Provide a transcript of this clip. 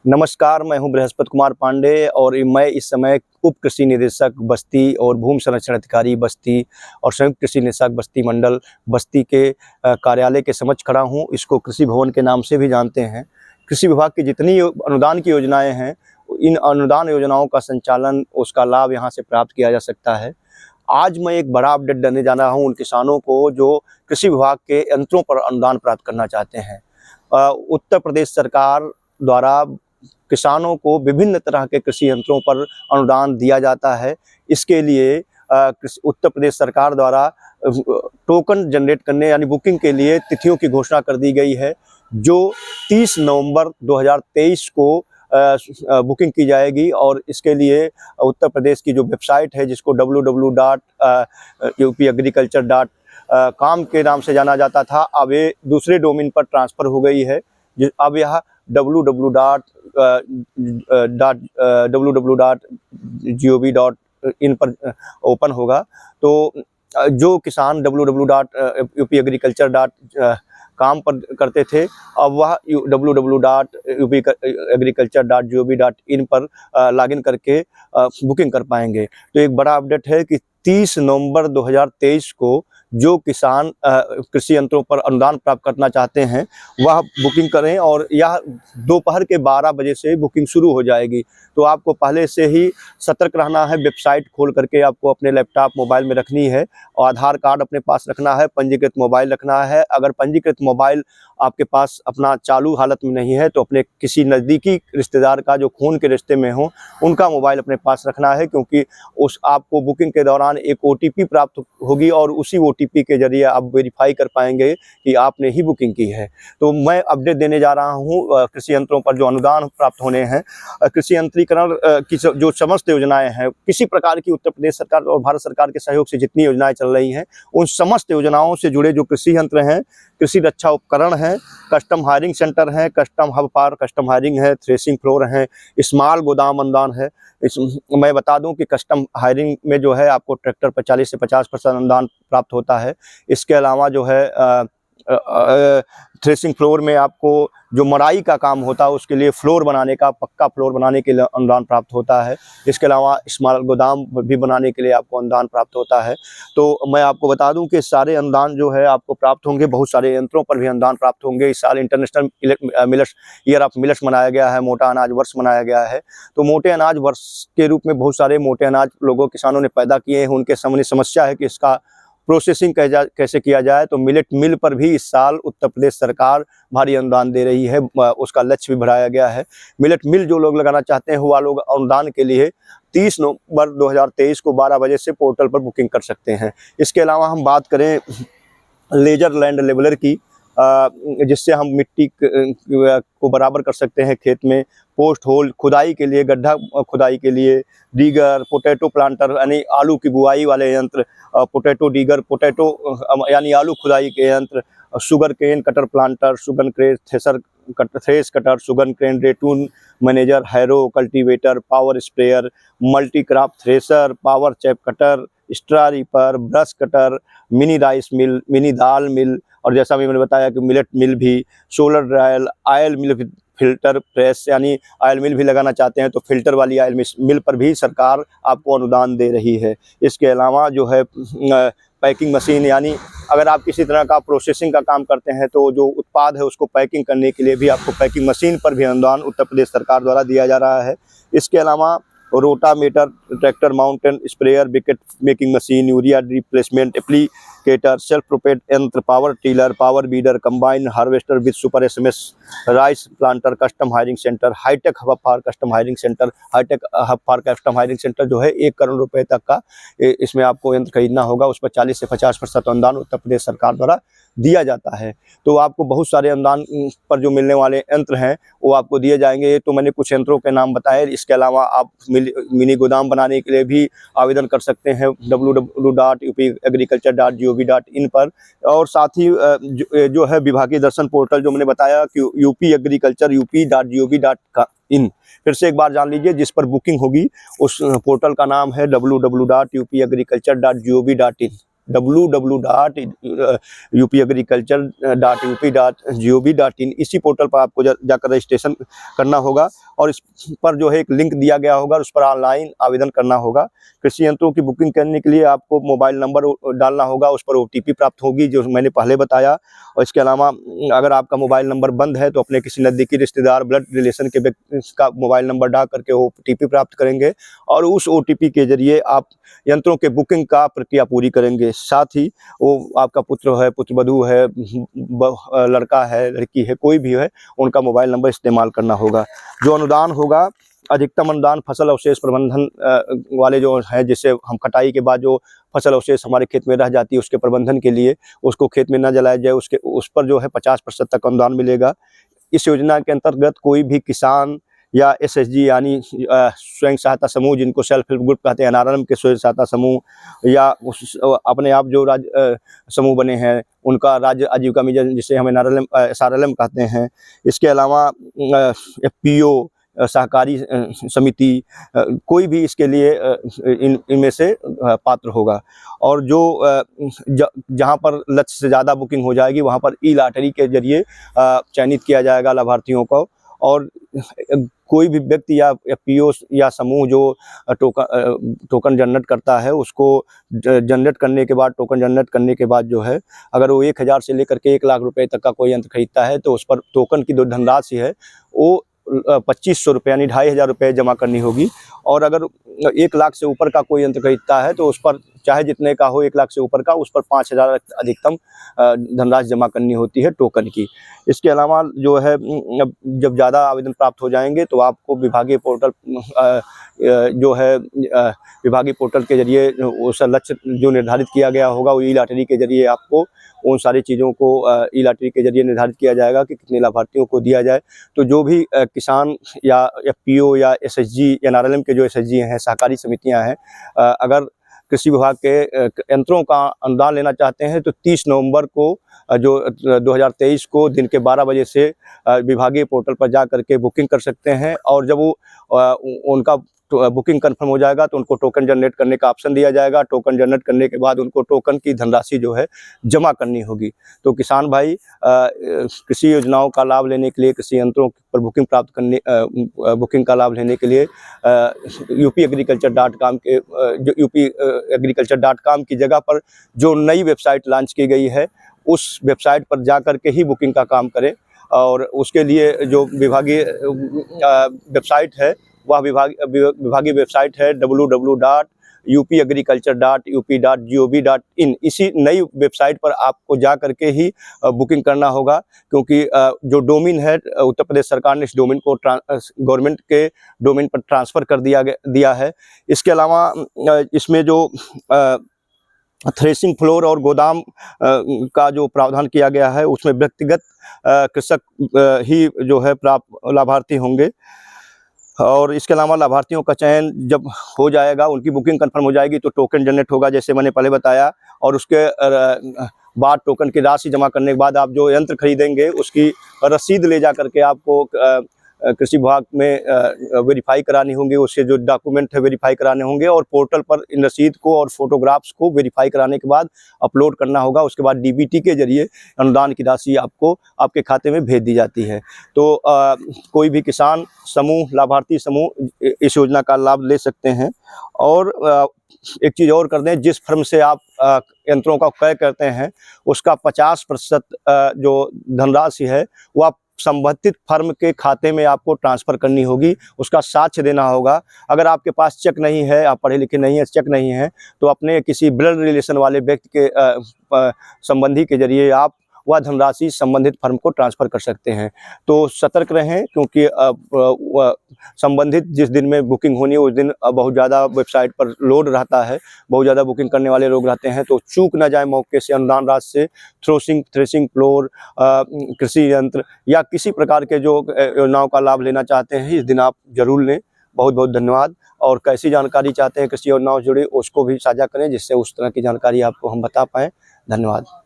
नमस्कार, मैं हूं बृहस्पति कुमार पांडे और मैं इस समय उप कृषि निदेशक बस्ती और भूमि संरक्षण अधिकारी बस्ती और संयुक्त कृषि निदेशक बस्ती मंडल बस्ती के कार्यालय के समक्ष खड़ा हूं। इसको कृषि भवन के नाम से भी जानते हैं। कृषि विभाग की जितनी अनुदान की योजनाएं हैं, इन अनुदान योजनाओं का संचालन, उसका लाभ यहां से प्राप्त किया जा सकता है। आज मैं एक बड़ा अपडेट देने जा रहा हूं उन किसानों को जो कृषि विभाग के यंत्रों पर अनुदान प्राप्त करना चाहते हैं। उत्तर प्रदेश सरकार द्वारा किसानों को विभिन्न तरह के कृषि यंत्रों पर अनुदान दिया जाता है। इसके लिए उत्तर प्रदेश सरकार द्वारा टोकन जनरेट करने यानी बुकिंग के लिए तिथियों की घोषणा कर दी गई है, जो 30 नवंबर 2023 को बुकिंग की जाएगी। और इसके लिए उत्तर प्रदेश की जो वेबसाइट है, जिसको www.upagriculture.com के नाम से जाना जाता था, अब ये दूसरे डोमेन पर ट्रांसफ़र हो गई है। अब यह www.gov.in पर ओपन होगा। तो जो किसान www.upagriculture.com पर करते थे, अब वह www.upagriculture.gov.in पर लॉगिन करके बुकिंग कर पाएंगे। तो एक बड़ा अपडेट है कि 30 नवंबर 2023 को जो किसान कृषि यंत्रों पर अनुदान प्राप्त करना चाहते हैं, वह बुकिंग करें और यह दोपहर के 12 बजे से बुकिंग शुरू हो जाएगी। तो आपको पहले से ही सतर्क रहना है। वेबसाइट खोल करके आपको अपने लैपटॉप मोबाइल में रखनी है और आधार कार्ड अपने पास रखना है, पंजीकृत मोबाइल रखना है। अगर पंजीकृत मोबाइल आपके पास अपना चालू हालत में नहीं है तो अपने किसी नज़दीकी रिश्तेदार का, जो खून के रिश्ते में हो, उनका मोबाइल अपने पास रखना है, क्योंकि आपको बुकिंग के दौरान एक OTP प्राप्त होगी और उसी OTP के जरिए आप वेरीफाई कर पाएंगे कि आपने ही बुकिंग की है। तो मैं अपडेट देने जा रहा हूं कृषि यंत्रों पर जो अनुदान प्राप्त होने हैं। कृषि यंत्रीकरण की जो समस्त योजनाएं हैं, किसी प्रकार की उत्तर प्रदेश सरकार और भारत सरकार के सहयोग से जितनी योजनाएं चल रही हैं, उन समस्त योजनाओं से जुड़े जो कृषि यंत्र हैं, कृषि रक्षा उपकरण हैं, कस्टम हायरिंग सेंटर हैं, custom hub for custom hiring है, थ्रेसिंग फ्लोर हैं, स्मॉल गोदाम अनुदान है। मैं बता दूं कि कस्टम हायरिंग में जो है आपको ट्रैक्टर पर 40 से 50% अनुदान प्राप्त होता है। इसके अलावा जो है थ्रेसिंग फ्लोर में आपको जो मड़ाई का काम होता है, उसके लिए फ्लोर बनाने का, पक्का फ्लोर बनाने के लिए अनुदान प्राप्त होता है। इसके अलावा स्मॉल गोदाम भी बनाने के लिए आपको अनुदान प्राप्त होता है। तो मैं आपको बता दूं कि सारे अनुदान जो है आपको प्राप्त होंगे। बहुत सारे यंत्रों पर भी अनुदान प्राप्त होंगे। इस साल international millets year of millets मनाया गया है, मोटा अनाज वर्ष मनाया गया है। तो मोटे अनाज वर्ष के रूप में बहुत सारे मोटे अनाज किसानों ने पैदा किए हैं। उनके सामने समस्या है कि इसका प्रोसेसिंग कैसे किया जाए। तो मिलेट मिल पर भी इस साल उत्तर प्रदेश सरकार भारी अनुदान दे रही है, उसका लक्ष्य भी बढ़ाया गया है। मिलेट मिल जो लोग लगाना चाहते हैं, वह लोग अनुदान के लिए 30 नवंबर 2023 को 12 बजे से पोर्टल पर बुकिंग कर सकते हैं। इसके अलावा हम बात करें लेजर लैंड लेवलर की, जिससे हम मिट्टी को बराबर कर सकते हैं खेत में। पोस्ट होल खुदाई के लिए, गड्ढा खुदाई के लिए, डीगर, पोटैटो प्लांटर यानी आलू की बुआई वाले यंत्र, पोटैटो डीगर, पोटैटो यानी आलू खुदाई के यंत्र, sugar cane cutter planter, sugar crane thresh cutter, sugar crane ratoon manager, harrow cultivator, power sprayer, multi crop thresher, power chaff cutter, straw reaper, brush cutter, mini rice mill, mini dal mill, और जैसा भी मैंने बताया कि millet mill भी, solar dryer, oil mill, filter press यानी oil mill भी लगाना चाहते हैं तो फिल्टर वाली ऑयल मिल पर भी सरकार आपको अनुदान दे रही है। इसके अलावा जो है पैकिंग मशीन, यानी अगर आप किसी तरह का प्रोसेसिंग का काम करते हैं तो जो उत्पाद है उसको पैकिंग करने के लिए भी आपको पैकिंग मशीन पर भी अनुदान उत्तर प्रदेश सरकार द्वारा दिया जा रहा है। इसके अलावा rotameter, tractor mounted sprayer, wicket making machine, urea replacement applicator, self propelled यंत्र, power tiller, power weeder, combine harvester with super SMS, rice planter, custom hiring centre, hitech hub for custom hiring centre. Hitech hub for custom hiring centre जो है 1 करोड़ रुपए तक का इसमें आपको यंत्र खरीदना होगा। उस पर 40 से 50% अनुदान उत्तर प्रदेश सरकार द्वारा दिया जाता है। तो आपको बहुत सारे अनुदान पर जो मिलने वाले यंत्र हैं वो आपको दिए जाएंगे। तो मैंने कुछ यंत्रों के नाम बताए। इसके अलावा आप मिनी गोदाम बनाने के लिए भी आवेदन कर सकते हैं www.upagriculture.gov.in पर। और साथ ही जो है विभागीय दर्शन पोर्टल जो मैंने बताया कि upagriculture.up.gov.in, फिर से एक बार जान लीजिए, जिस पर बुकिंग होगी उस पोर्टल का नाम है www.upagriculture.gov.in। www.upagriculture.up.gov.in इसी पोर्टल पर आपको जाकर रजिस्ट्रेशन करना होगा और इस पर जो है एक लिंक दिया गया होगा, उस पर ऑनलाइन आवेदन करना होगा। कृषि यंत्रों की बुकिंग करने के लिए आपको मोबाइल नंबर डालना होगा, उस पर OTP प्राप्त होगी जो मैंने पहले बताया। और इसके अलावा अगर आपका मोबाइल नंबर बंद है तो अपने किसी नज़दीकी रिश्तेदार, ब्लड रिलेशन के व्यक्ति का मोबाइल नंबर डाल करके OTP प्राप्त करेंगे और उस OTP के जरिए आप यंत्रों के बुकिंग का प्रक्रिया पूरी करेंगे। साथ ही वो आपका पुत्र है, पुत्रवधू है, लड़का है, लड़की है, कोई भी है, उनका मोबाइल नंबर इस्तेमाल करना होगा। जो अनुदान होगा, अधिकतम अनुदान फसल अवशेष प्रबंधन वाले जो हैं, जिससे हम कटाई के बाद जो फसल अवशेष हमारे खेत में रह जाती है उसके प्रबंधन के लिए, उसको खेत में न जलाया जाए, उस पर जो है 50% तक अनुदान मिलेगा। इस योजना के अंतर्गत कोई भी किसान या SHG यानी स्वयं सहायता समूह, जिनको सेल्फ हेल्प ग्रुप कहते हैं, NRLM के स्वयं सहायता समूह या अपने आप जो राज्य समूह बने हैं, उनका राज्य आजीविका मिशन, जिसे हम NRLM SRLM कहते हैं। इसके अलावा FPO सहकारी समिति, कोई भी इसके लिए इनमें से पात्र होगा। और जो जहाँ पर लक्ष्य से ज़्यादा बुकिंग हो जाएगी वहाँ पर ई-लॉटरी के जरिए चयनित किया जाएगा लाभार्थियों को। और कोई भी व्यक्ति या FPO या समूह जो टोकन जनरेट करता है, उसको जनरेट करने के बाद, टोकन जनरेट करने के बाद जो है, अगर वो 1000 से लेकर के 1 लाख रुपए तक का कोई यंत्र खरीदता है तो उस पर टोकन की जो धनराशि है वो 2500 रुपये यानी 2500 रुपये जमा करनी होगी। और अगर 1 लाख से ऊपर का कोई यंत्र खरीदता है तो उस पर चाहे जितने का हो, 1 लाख से ऊपर का, उस पर 5000 अधिकतम धनराशि जमा करनी होती है टोकन की। इसके अलावा जो है, जब ज़्यादा आवेदन प्राप्त हो जाएंगे तो आपको विभागीय पोर्टल जो है, विभागीय पोर्टल के जरिए उस लक्ष्य जो निर्धारित किया गया होगा, वो ई-लॉटरी के जरिए आपको उन सारी चीज़ों को ई-लॉटरी के जरिए निर्धारित किया जाएगा कि कितने लाभार्थियों को दिया जाए। तो जो भी किसान या FPO या SHG, NRLM के जो SHG हैं, सहकारी समितियां हैं, अगर कृषि विभाग के यंत्रों का अनुदान लेना चाहते हैं तो 30 नवंबर को जो 2023 को दिन के 12 बजे से विभागीय पोर्टल पर जा करके बुकिंग कर सकते हैं। और जब वो उनका बुकिंग कंफर्म हो जाएगा तो उनको टोकन जनरेट करने का ऑप्शन दिया जाएगा। टोकन जनरेट करने के बाद उनको टोकन की धनराशि जो है जमा करनी होगी। तो किसान भाई, कृषि योजनाओं का लाभ लेने के लिए, कृषि यंत्रों पर बुकिंग प्राप्त करने, बुकिंग का लाभ लेने के लिए upagriculture.com के upagriculture.com की जगह पर जो नई वेबसाइट लॉन्च की गई है, उस वेबसाइट पर जा कर के ही बुकिंग का काम करें। और उसके लिए जो विभागीय वेबसाइट है, वह विभागीय वेबसाइट है www.upagriculture.up.gov.in। इसी नई वेबसाइट पर आपको जा करके ही बुकिंग करना होगा, क्योंकि जो डोमेन है, उत्तर प्रदेश सरकार ने इस डोमेन को गवर्नमेंट के डोमेन पर ट्रांसफ़र कर दिया है। इसके अलावा इसमें जो थ्रेसिंग फ्लोर और गोदाम का जो प्रावधान किया गया है, उसमें व्यक्तिगत कृषक ही जो है लाभार्थी होंगे। और इसके अलावा लाभार्थियों का चयन जब हो जाएगा, उनकी बुकिंग कंफर्म हो जाएगी, तो टोकन जनरेट होगा, जैसे मैंने पहले बताया। और उसके बाद टोकन की राशि जमा करने के बाद आप जो यंत्र खरीदेंगे उसकी रसीद ले जा करके आपको कृषि विभाग में वेरीफाई करानी होंगी। उससे जो डॉक्यूमेंट है वेरीफाई कराने होंगे और पोर्टल पर इन रसीद को और फोटोग्राफ्स को वेरीफाई कराने के बाद अपलोड करना होगा। उसके बाद DBT के जरिए अनुदान की राशि आपको आपके खाते में भेज दी जाती है। तो कोई भी किसान समूह, लाभार्थी समूह इस योजना का लाभ ले सकते हैं। और एक चीज़ और कर दें, जिस फर्म से आप यंत्रों का क्रय करते हैं उसका 50% जो धनराशि है वो आप संबंधित फर्म के खाते में आपको ट्रांसफ़र करनी होगी, उसका साक्ष्य देना होगा। अगर आपके पास चेक नहीं है, आप पढ़े लिखे नहीं हैं, चेक नहीं है, तो अपने किसी ब्लड रिलेशन वाले व्यक्ति के संबंधी के जरिए आप वह धनराशि संबंधित फर्म को ट्रांसफ़र कर सकते हैं। तो सतर्क रहें, क्योंकि संबंधित जिस दिन में बुकिंग होनी है उस दिन बहुत ज़्यादा वेबसाइट पर लोड रहता है, बहुत ज़्यादा बुकिंग करने वाले लोग रहते हैं। तो चूक ना जाए मौके से अनुदान राशि से थ्रेसिंग फ्लोर, कृषि यंत्र या किसी प्रकार के जो योजनाओं का लाभ लेना चाहते हैं, इस दिन आप जरूर लें। बहुत बहुत धन्यवाद। और कैसी जानकारी चाहते हैं कृषि योजनाओं से जुड़ी, उसको भी साझा करें जिससे उस तरह की जानकारी आपको हम बता पाएँ। धन्यवाद।